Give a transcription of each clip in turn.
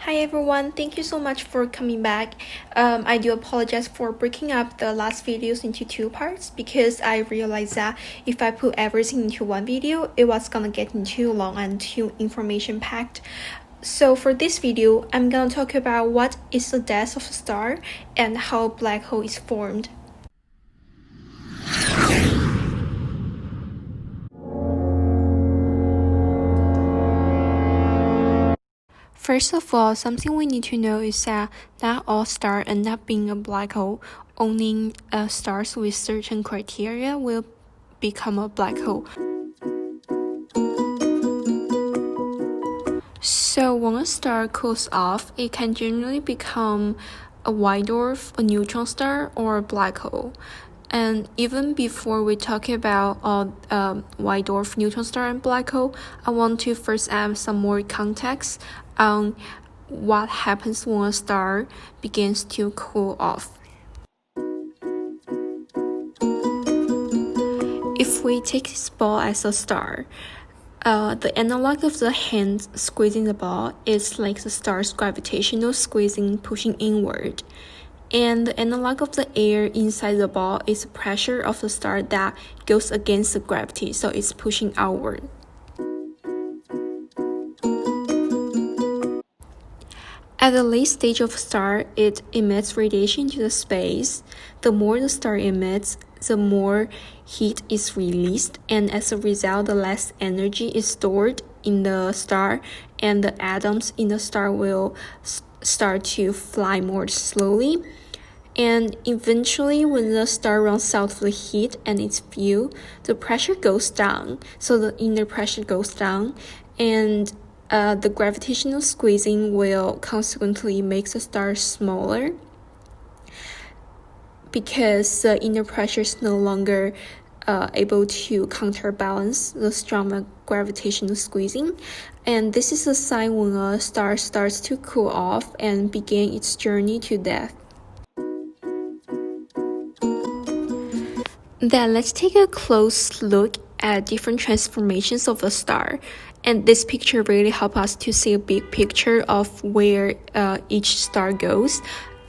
Hi everyone, thank you so much for coming back. I do apologize for breaking up the last videos into two parts because I realized that if I put everything into one video, it was gonna get too long and too information packed. So for this video, I'm gonna talk about what is the death of a star and how a black hole is formed. First of all, something we need to know is that not all stars end up being a black hole. Only stars with certain criteria will become a black hole. So when a star cools off, it can generally become a white dwarf, a neutron star, or a black hole. And even before we talk about white dwarf, neutron star, and black hole, I want to first add some more context on what happens when a star begins to cool off. If we take this ball as a star, the analog of the hand squeezing the ball is like the star's gravitational squeezing pushing inward. And the analog of the air inside the ball is the pressure of the star that goes against the gravity, so it's pushing outward. At the late stage of a star, it emits radiation into the space. The more the star emits, the more heat is released, and as a result, the less energy is stored in the star, and the atoms in the star will start to fly more slowly. And eventually, when the star runs out of the heat and its fuel, the pressure goes down. So the inner pressure goes down, and the gravitational squeezing will consequently make the star smaller because the inner pressure is no longer able to counterbalance the strong gravitational squeezing. And this is a sign when a star starts to cool off and begin its journey to death. Then let's take a close look at different transformations of a star. And this picture really helps us to see a big picture of where each star goes.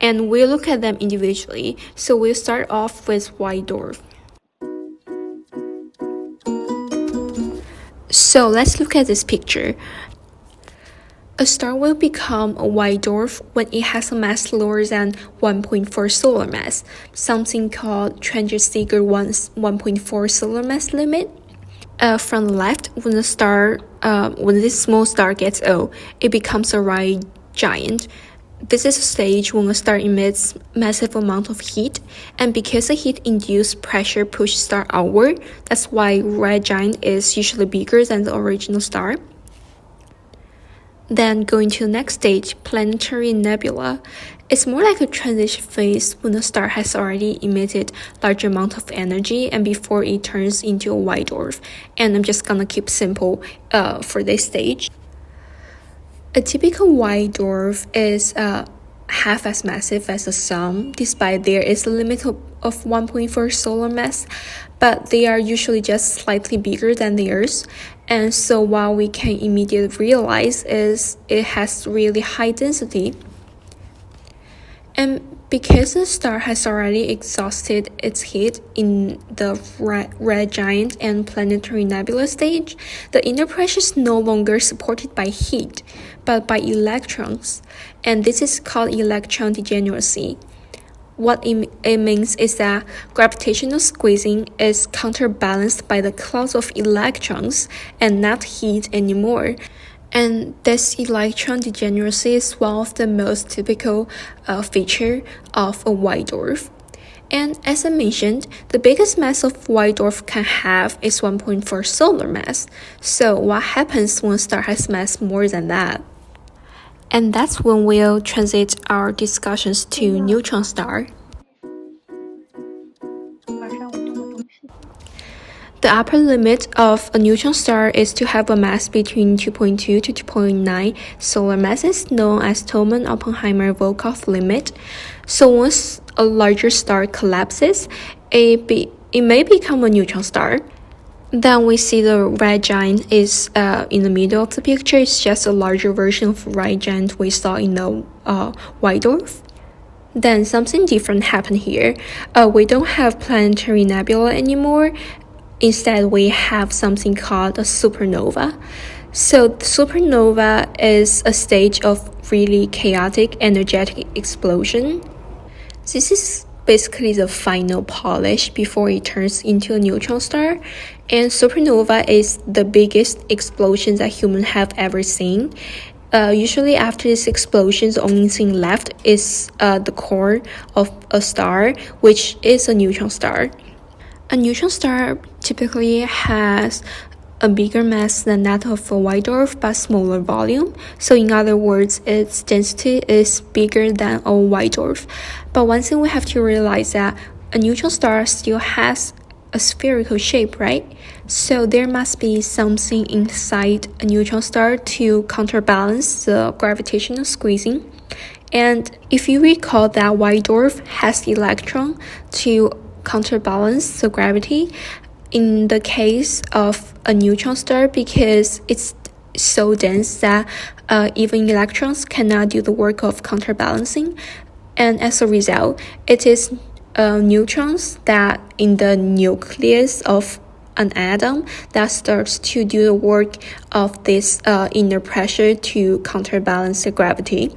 And we'll look at them individually. So we'll start off with white dwarf. So let's look at this picture. A star will become a white dwarf when it has a mass lower than 1.4 solar mass, something called Trange-Seeger 1.4 solar mass limit. From the left, when this small star gets old, it becomes a red giant. This is a stage when a star emits massive amount of heat, and because the heat-induced pressure pushes star outward, that's why red giant is usually bigger than the original star. Then going to the next stage, planetary nebula. It's more like a transition phase when the star has already emitted large amount of energy and before it turns into a white dwarf. And I'm just gonna keep simple for this stage. A typical white dwarf is half as massive as the sun, despite there is a limit of 1.4 solar mass, but they are usually just slightly bigger than the Earth. And so what we can immediately realize is it has really high density. And because the star has already exhausted its heat in the red giant and planetary nebula stage, the inner pressure is no longer supported by heat, but by electrons. And this is called electron degeneracy. What it means is that gravitational squeezing is counterbalanced by the clouds of electrons and not heat anymore. And this electron degeneracy is one of the most typical feature of a white dwarf. And as I mentioned, the biggest mass of white dwarf can have is 1.4 solar mass. So what happens when a star has mass more than that? And that's when we'll transit our discussions to neutron star. The upper limit of a neutron star is to have a mass between 2.2 to 2.9 solar masses, known as Tolman-Oppenheimer-Volkoff limit. So once a larger star collapses, it may become a neutron star. Then we see the red giant is in the middle of the picture. It's just a larger version of red giant we saw in the white dwarf. Then something different happened here. We don't have planetary nebula anymore. Instead, we have something called a supernova. So the supernova is a stage of really chaotic energetic explosion. This is basically the final polish before it turns into a neutron star, and supernova is the biggest explosion that humans have ever seen. Usually after this explosion, the only thing left is the core of a star, which is a neutron star. A neutron star typically has a bigger mass than that of a white dwarf but smaller volume. So in other words, its density is bigger than a white dwarf. But one thing we have to realize that a neutron star still has a spherical shape, right? So there must be something inside a neutron star to counterbalance the gravitational squeezing. And if you recall that white dwarf has electron to counterbalance the gravity, in the case of a neutron star, because it's so dense that even electrons cannot do the work of counterbalancing, and as a result, it is neutrons that in the nucleus of an atom that starts to do the work of this inner pressure to counterbalance the gravity.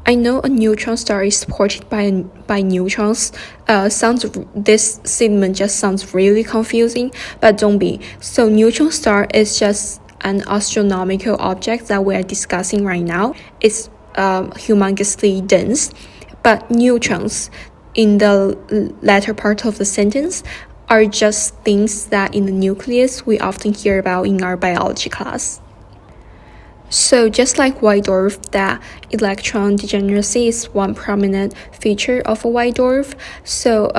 I know a neutron star is supported by neutrons. This statement just sounds really confusing, but don't be. So neutron star is just an astronomical object that we are discussing right now. It's humongously dense, but neutrons in the latter part of the sentence are just things that in the nucleus we often hear about in our biology class. So just like white dwarf, that electron degeneracy is one prominent feature of a white dwarf. So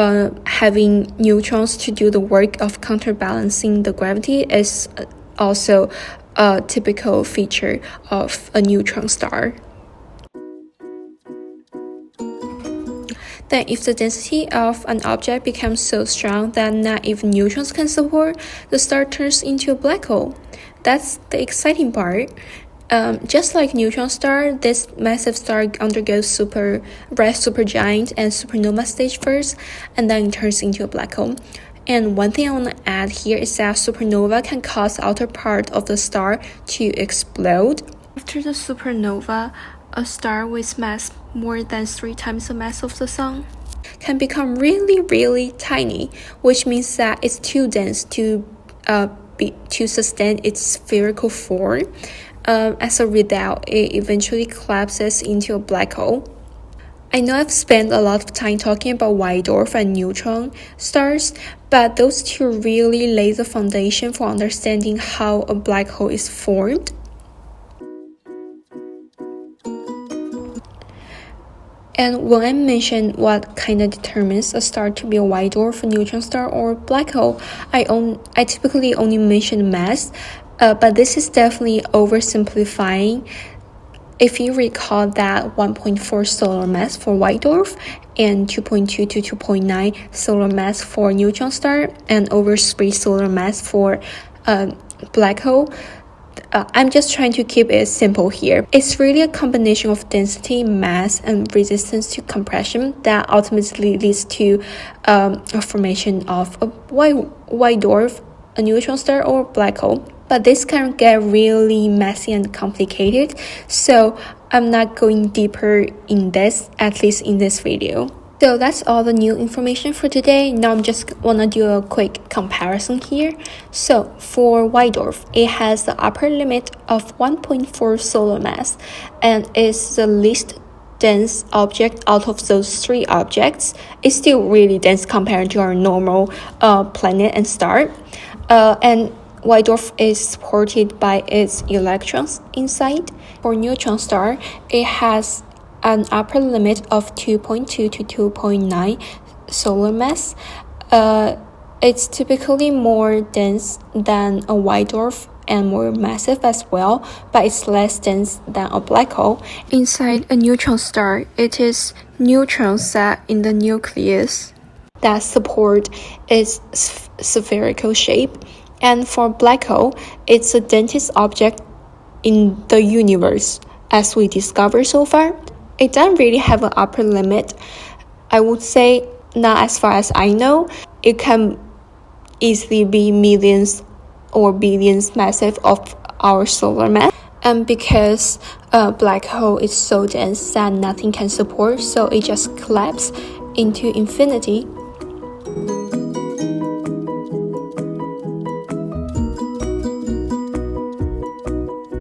having neutrons to do the work of counterbalancing the gravity is also a typical feature of a neutron star. Then if the density of an object becomes so strong that not even neutrons can support, the star turns into a black hole. That's the exciting part. Just like neutron star, this massive star undergoes red supergiant and supernova stage first, and then it turns into a black hole. And one thing I want to add here is that supernova can cause the outer part of the star to explode. After the supernova, a star with mass more than 3 times the mass of the sun can become really tiny, which means that it's too dense to sustain its spherical form. As a result, it eventually collapses into a black hole. I know I've spent a lot of time talking about white dwarf and neutron stars, but those two really lay the foundation for understanding how a black hole is formed. And when I mention what kind of determines a star to be a white dwarf, a neutron star, or black hole, I typically only mention mass. But this is definitely oversimplifying. If you recall that 1.4 solar mass for white dwarf and 2.2 to 2.9 solar mass for neutron star and over 3 solar mass for black hole, I'm just trying to keep it simple here. It's really a combination of density, mass, and resistance to compression that ultimately leads to a formation of a white dwarf, a neutron star, or black hole. But this can get really messy and complicated, so I'm not going deeper in this, at least in this video. So that's all the new information for today. Now I'm just wanna do a quick comparison here. So for white dwarf, it has the upper limit of 1.4 solar mass and is the least dense object out of those 3 objects. It's still really dense compared to our normal planet and star. And white dwarf is supported by its electrons inside. For neutron star, it has an upper limit of 2.2 to 2.9 solar mass. It's typically more dense than a white dwarf and more massive as well, but it's less dense than a black hole. Inside a neutron star, it is neutrons that in the nucleus that support its spherical shape. And for black hole, it's the densest object in the universe, as we discovered so far. It doesn't really have an upper limit. I would say, not as far as I know, it can easily be millions or billions massive of our solar mass. And because a black hole is so dense that nothing can support, so it just collapses into infinity.